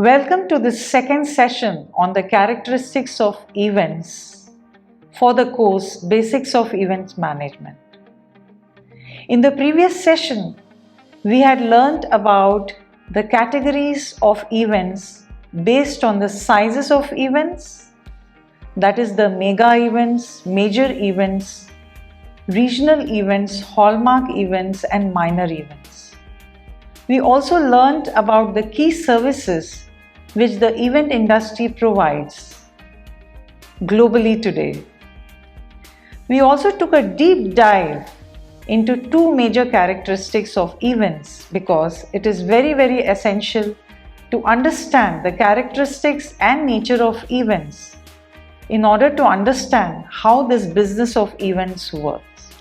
Welcome to the second session on the characteristics of events for the course Basics of Event Management. In the previous session, we had learnt about the categories of events based on the sizes of events, that is the mega events, major events, regional events, hallmark events and minor events. We also learnt about the key services which the event industry provides globally today. We also took a deep dive into two major characteristics of events because it is very essential to understand the characteristics and nature of events in order to understand how this business of events works.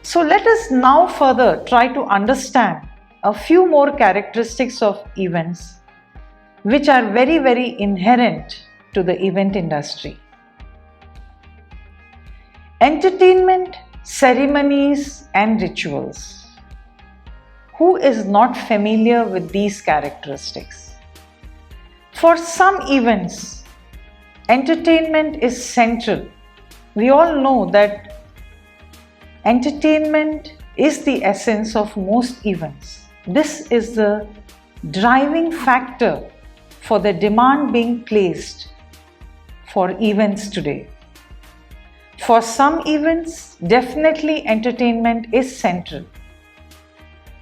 So let us now further try to understand a few more characteristics of events which are very inherent to the event industry. Entertainment, ceremonies and rituals. Who is not familiar with these characteristics? For some events, entertainment is central. We all know that entertainment is the essence of most events. This is the driving factor for the demand being placed for events today. For some events, definitely entertainment is central.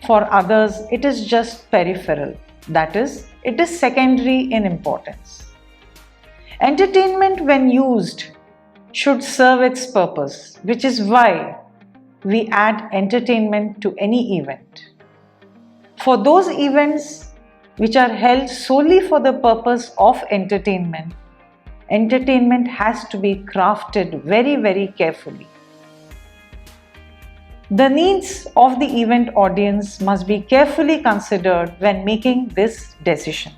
For others, it is just peripheral. That is, it is secondary in importance. Entertainment, when used, should serve its purpose, which is why we add entertainment to any event. For those events which are held solely for the purpose of entertainment, entertainment has to be crafted very carefully. The needs of the event audience must be carefully considered when making this decision.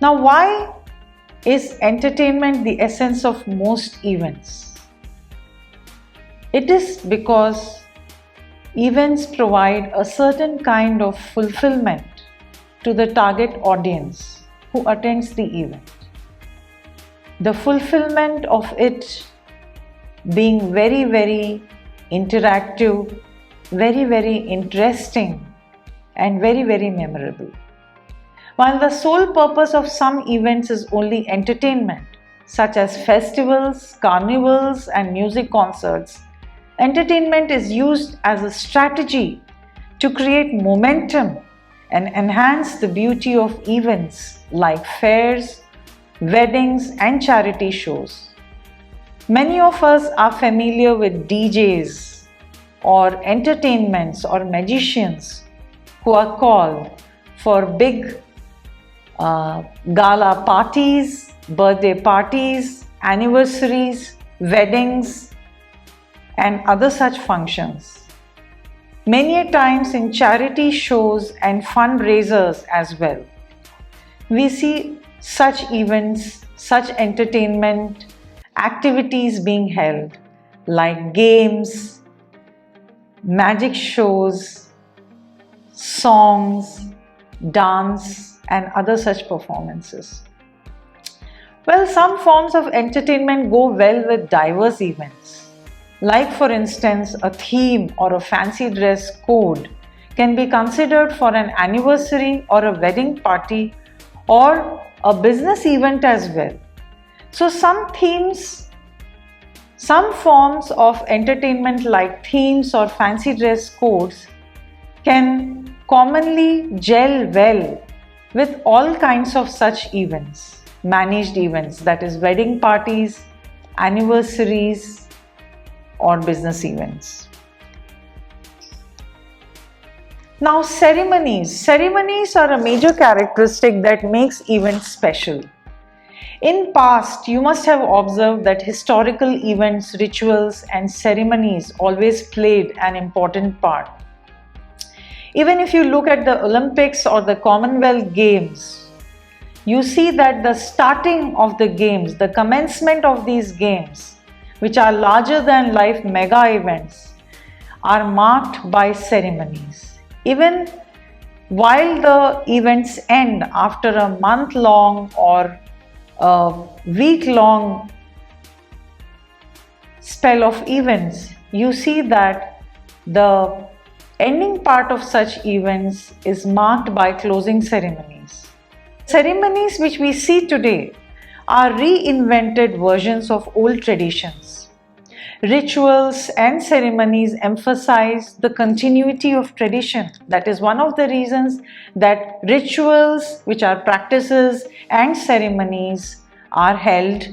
Now, why is entertainment the essence of most events? It is because events provide a certain kind of fulfillment to the target audience who attends the event. The fulfillment of it being very interactive, very interesting and very memorable. While the sole purpose of some events is only entertainment, such as festivals, carnivals and music concerts, entertainment is used as a strategy to create momentum and enhance the beauty of events like fairs, weddings and charity shows. Many of us are familiar with DJs or entertainments or magicians who are called for big gala parties, birthday parties, anniversaries, weddings and other such functions. Many a times in charity shows and fundraisers as well. We see such events, such entertainment activities being held like games, magic shows, songs, dance and other such performances. Well, some forms of entertainment go well with diverse events. Like for instance, a theme or a fancy dress code can be considered for an anniversary or a wedding party or a business event as well. So some forms of entertainment like themes or fancy dress codes can commonly gel well with all kinds of such events, managed events, that is wedding parties, anniversaries or business events. Now, ceremonies. Ceremonies are a major characteristic that makes events special. In past, you must have observed that historical events, rituals and ceremonies always played an important part. Even if you look at the Olympics or the Commonwealth Games, you see that the starting of the games, the commencement of these games, which are larger than life mega events, are marked by ceremonies. Even while the events end after a month-long or a week-long spell of events, you see that the ending part of such events is marked by closing ceremonies. Ceremonies which we see today are reinvented versions of old traditions. Rituals and ceremonies emphasize the continuity of tradition. That is one of the reasons that rituals, which are practices, and ceremonies are held,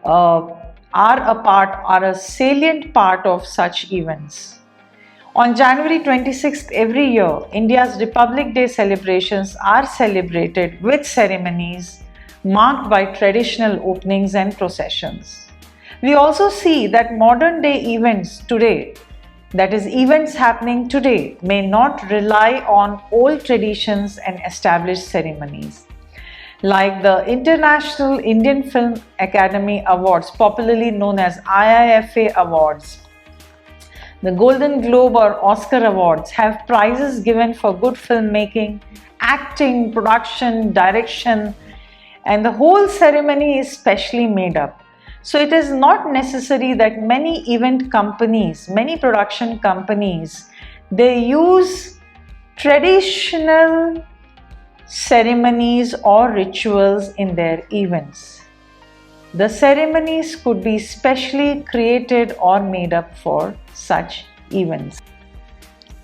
are a salient part of such events. On January 26th every year, India's Republic Day celebrations are celebrated with ceremonies marked by traditional openings and processions. We also see that modern day events today, that is, events happening today, may not rely on old traditions and established ceremonies. Like the International Indian Film Academy Awards, popularly known as IIFA Awards, the Golden Globe or Oscar Awards have prizes given for good filmmaking, acting, production, direction, and the whole ceremony is specially made up. So it is not necessary that many event companies, many production companies, they use traditional ceremonies or rituals in their events. The ceremonies could be specially created or made up for such events.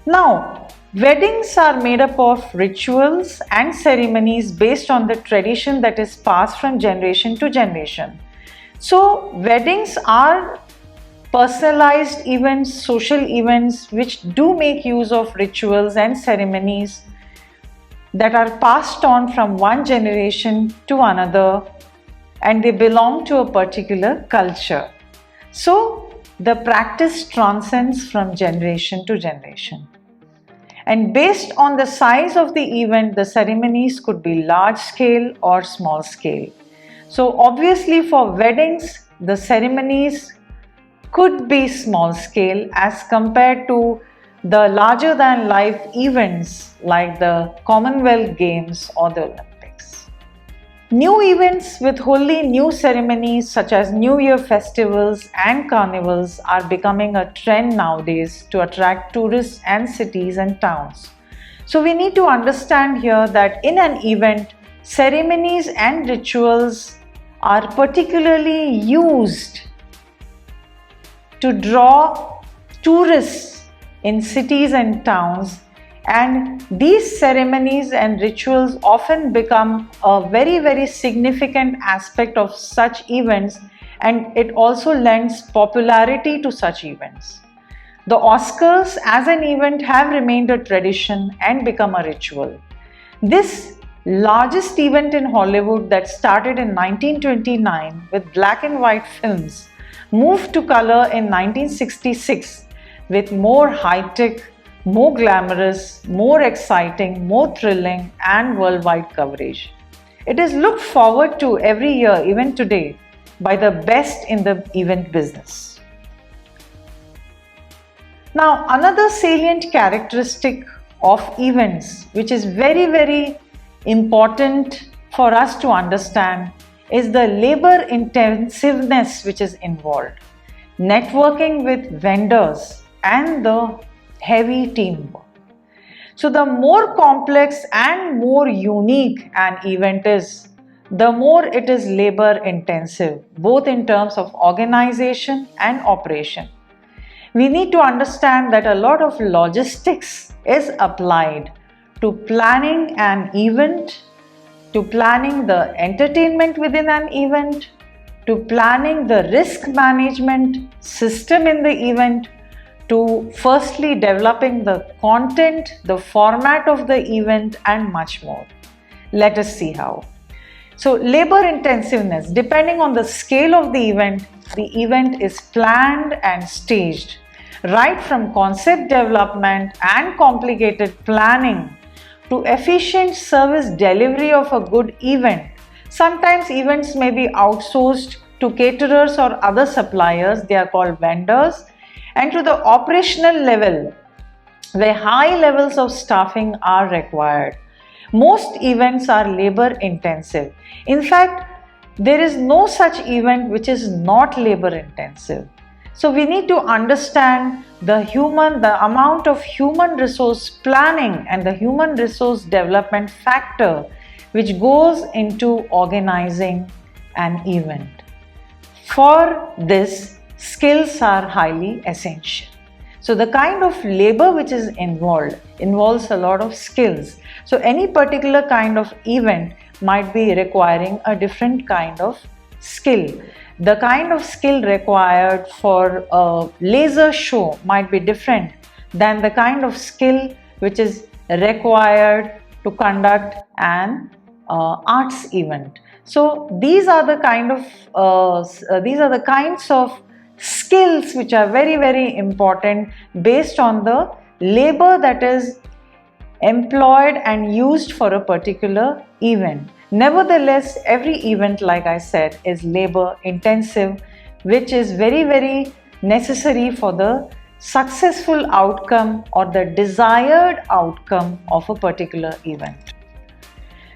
Now, weddings are made up of rituals and ceremonies based on the tradition that is passed from generation to generation. So, weddings are personalized events, social events which do make use of rituals and ceremonies that are passed on from one generation to another, and they belong to a particular culture. So, the practice transcends from generation to generation. And based on the size of the event, the ceremonies could be large scale or small scale. So obviously for weddings, the ceremonies could be small scale as compared to the larger than life events like the Commonwealth Games or the Olympics. New events with wholly new ceremonies such as New Year festivals and carnivals are becoming a trend nowadays to attract tourists and cities and towns. So we need to understand here that in an event, ceremonies and rituals are particularly used to draw tourists in cities and towns, and these ceremonies and rituals often become a very significant aspect of such events, and it also lends popularity to such events. The Oscars as an event have remained a tradition and become a ritual. This largest event in Hollywood that started in 1929 with black and white films moved to color in 1966 with more high-tech, more glamorous, more exciting, more thrilling and worldwide coverage. It is looked forward to every year, even today, by the best in the event business. Now, another salient characteristic of events, which is very important for us to understand, is the labor intensiveness which is involved, networking with vendors and the heavy teamwork. So the more complex and more unique an event is, the more it is labor intensive, both in terms of organization and operation. We need to understand that a lot of logistics is applied to planning an event, to planning the entertainment within an event, to planning the risk management system in the event, to firstly developing the content, the format of the event and much more. Let us see how. So labor intensiveness, depending on the scale of the event is planned and staged, right from concept development and complicated planning to efficient service delivery of a good event. Sometimes events may be outsourced to caterers or other suppliers, they are called vendors, and to the operational level, where high levels of staffing are required. Most events are labor intensive. In fact, there is no such event which is not labor intensive. So we need to understand the amount of human resource planning and the human resource development factor which goes into organizing an event. For this, skills are highly essential. So the kind of labor which is involves a lot of skills. So any particular kind of event might be requiring a different kind of skill. The kind of skill required for a laser show might be different than the kind of skill which is required to conduct an arts event. So these are the kinds of skills which are very, very important based on the labor that is employed and used for a particular event. Nevertheless, every event, like I said, is labor intensive, which is very, very necessary for the successful outcome or the desired outcome of a particular event.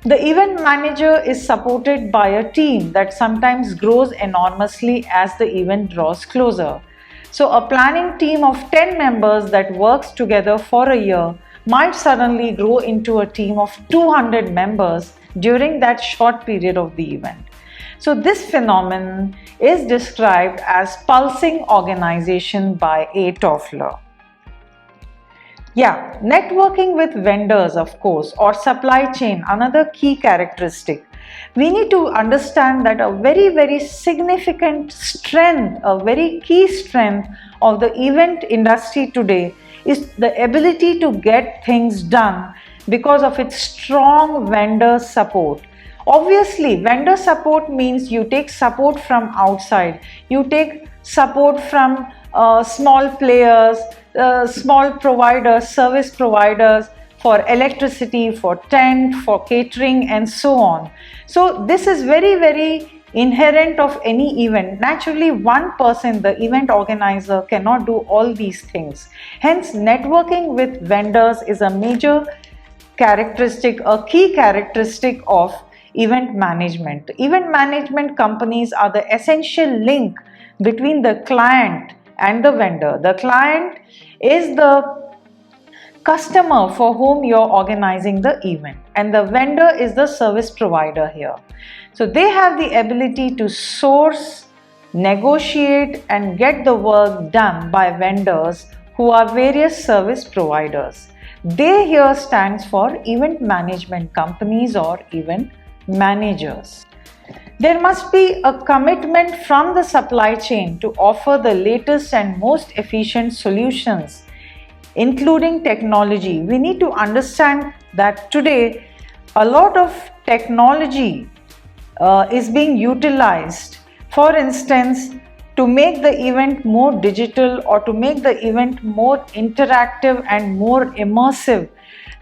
The event manager is supported by a team that sometimes grows enormously as the event draws closer. So a planning team of 10 members that works together for a year might suddenly grow into a team of 200 members during that short period of the event. So this phenomenon is described as pulsing organization by A. Toffler. Yeah, networking with vendors, of course, or supply chain, another key characteristic. We need to understand that a very, very significant strength, a very key strength of the event industry today is the ability to get things done because of its strong vendor support. Obviously, vendor support means you take support from outside, you take support from small players, small providers, service providers for electricity, for tent, for catering, and so on. So this is very, very inherent of any event. Naturally, one person, the event organizer, cannot do all these things. Hence, networking with vendors is a major characteristic, a key characteristic of event management. Event management companies are the essential link between the client and the vendor. The client is the customer for whom you're organizing the event, and the vendor is the service provider here. So they have the ability to source, negotiate, and get the work done by vendors who are various service providers. They here stands for event management companies or event managers. There must be a commitment from the supply chain to offer the latest and most efficient solutions, including technology. We need to understand that today a lot of technology is being utilized. For instance, to make the event more digital or to make the event more interactive and more immersive,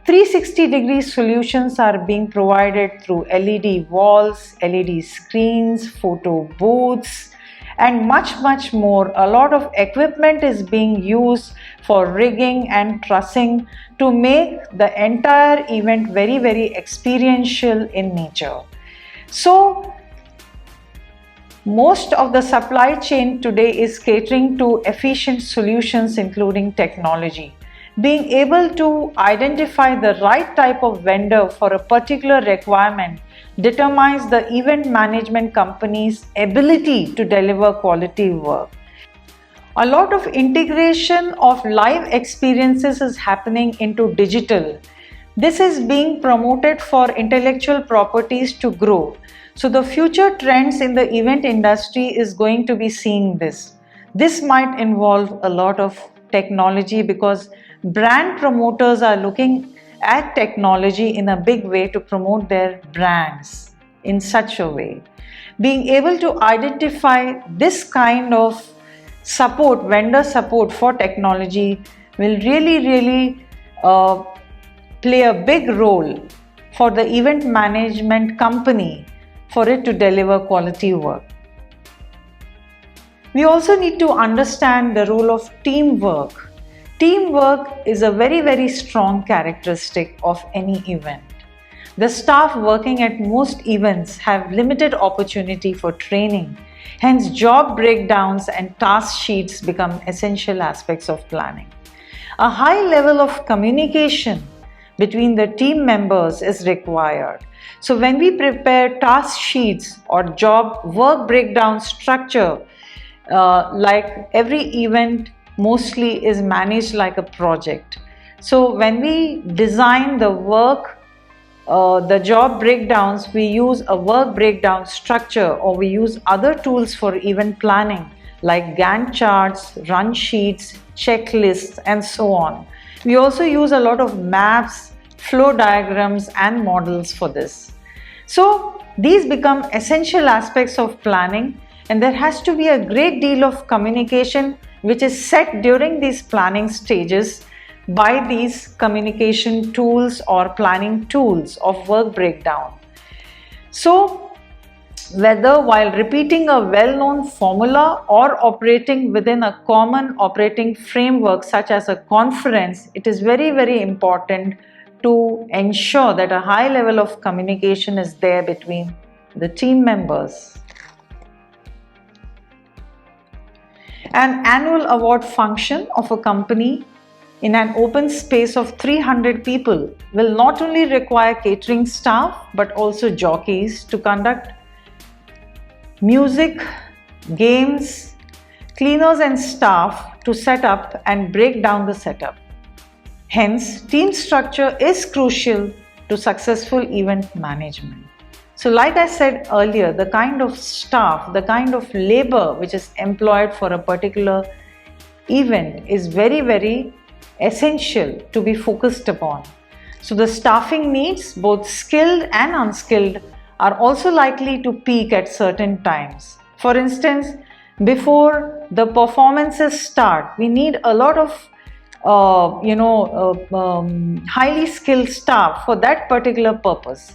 360-degree solutions are being provided through LED walls, LED screens, photo booths, and much more. A lot of equipment is being used for rigging and trussing to make the entire event very, very experiential in nature. So, most of the supply chain today is catering to efficient solutions, including technology. Being able to identify the right type of vendor for a particular requirement determines the event management company's ability to deliver quality work. A lot of integration of live experiences is happening into digital. This is being promoted for intellectual properties to grow. So the future trends in the event industry is going to be seeing this. This might involve a lot of technology because brand promoters are looking at technology in a big way to promote their brands in such a way. Being able to identify this kind of support, vendor support for technology will really play a big role for the event management company for it to deliver quality work. We also need to understand the role of teamwork. Teamwork is a very, very strong characteristic of any event. The staff working at most events have limited opportunity for training. Hence, job breakdowns and task sheets become essential aspects of planning. A high level of communication between the team members is required. So when we prepare task sheets or job work breakdown structure, like every event mostly is managed like a project. So when we design the the job breakdowns, we use a work breakdown structure, or we use other tools for event planning like Gantt charts, run sheets, checklists, and so on. We also use a lot of maps, flow diagrams, and models for this. So these become essential aspects of planning, and there has to be a great deal of communication which is set during these planning stages by these communication tools or planning tools of work breakdown. So whether while repeating a well-known formula or operating within a common operating framework such as a conference, it is very, very important to ensure that a high level of communication is there between the team members. An annual award function of a company in an open space of 300 people will not only require catering staff but also jockeys to conduct music, games, cleaners and staff to set up and break down the setup. Hence, team structure is crucial to successful event management. So like I said earlier, the kind of staff, the kind of labor which is employed for a particular event is very, very essential to be focused upon. So the staffing needs, both skilled and unskilled, are also likely to peak at certain times. For instance, before the performances start, we need a lot of highly skilled staff for that particular purpose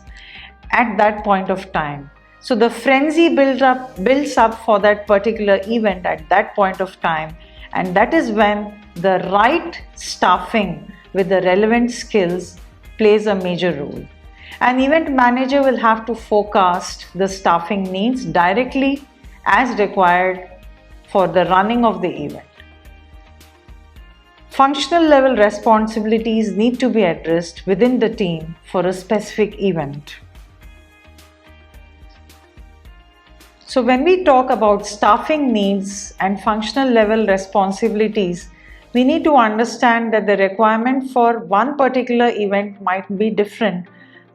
at that point of time. So the frenzy builds up for that particular event at that point of time, and that is when the right staffing with the relevant skills plays a major role. An event manager will have to forecast the staffing needs directly as required for the running of the event. Functional level responsibilities need to be addressed within the team for a specific event. So when we talk about staffing needs and functional level responsibilities, we need to understand that the requirement for one particular event might be different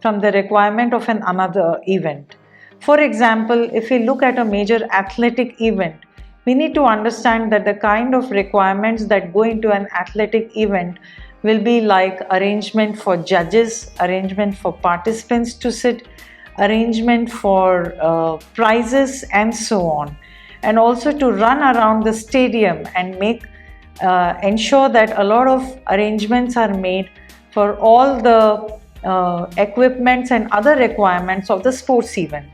from the requirement of another event. For example, if we look at a major athletic event, we need to understand that the kind of requirements that go into an athletic event will be like arrangement for judges, arrangement for participants to sit, arrangement for prizes, and so on, and also to run around the stadium and ensure that a lot of arrangements are made for all the equipments and other requirements of the sports event.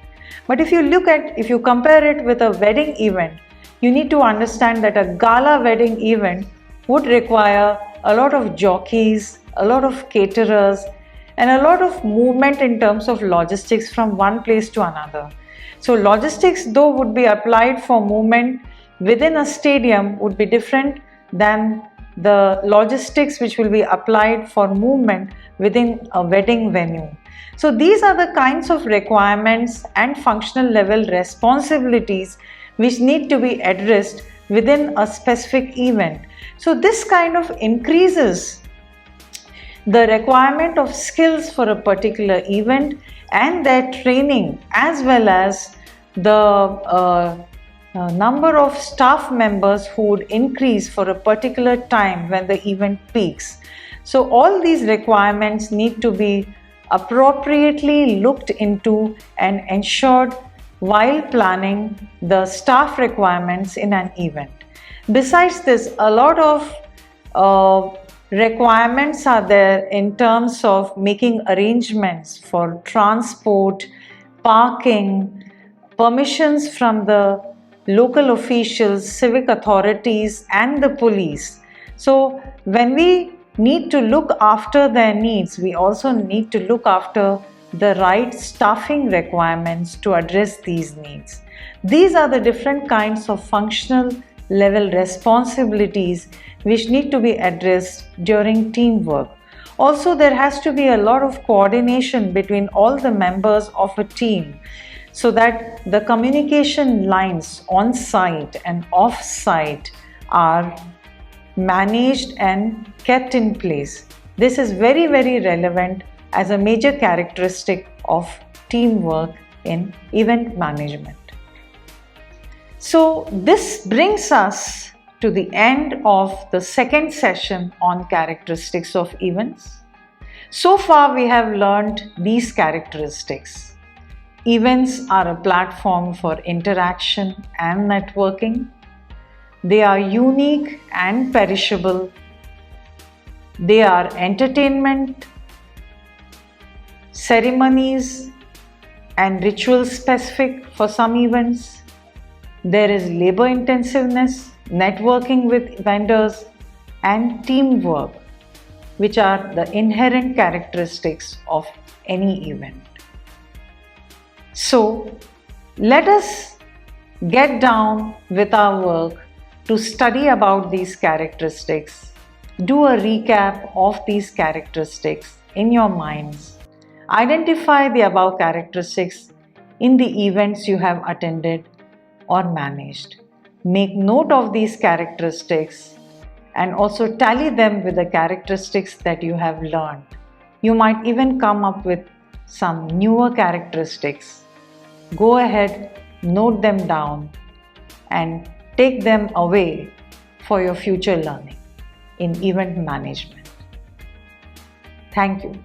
But if you compare it with a wedding event, you need to understand that a gala wedding event would require a lot of jockeys, a lot of caterers, and a lot of movement in terms of logistics from one place to another. So logistics, though, would be applied for movement within a stadium, would be different than the logistics which will be applied for movement within a wedding venue. So these are the kinds of requirements and functional level responsibilities which need to be addressed within a specific event. So this kind of increases the requirement of skills for a particular event and their training, as well as the number of staff members who would increase for a particular time when the event peaks. So all these requirements need to be appropriately looked into and ensured while planning the staff requirements in an event. Besides this, a lot of requirements are there in terms of making arrangements for transport, parking, permissions from the local officials, civic authorities, and the police. So when we need to look after their needs, we also need to look after the right staffing requirements to address these needs. These are the different kinds of functional level responsibilities which need to be addressed during teamwork. Also, there has to be a lot of coordination between all the members of a team so that the communication lines on site and off site are managed and kept in place. This is very, very relevant as a major characteristic of teamwork in event management. So this brings us to the end of the second session on characteristics of events. So far we have learned these characteristics. Events are a platform for interaction and networking. They are unique and perishable. They are entertainment, ceremonies, and ritual specific for some events. There is labor intensiveness, networking with vendors, and teamwork, which are the inherent characteristics of any event. So, let us get down with our work to study about these characteristics. Do a recap of these characteristics in your minds. Identify the above characteristics in the events you have attended or managed. Make note of these characteristics and also tally them with the characteristics that you have learned. You might even come up with some newer characteristics. Go ahead, note them down, and take them away for your future learning in event management. Thank you.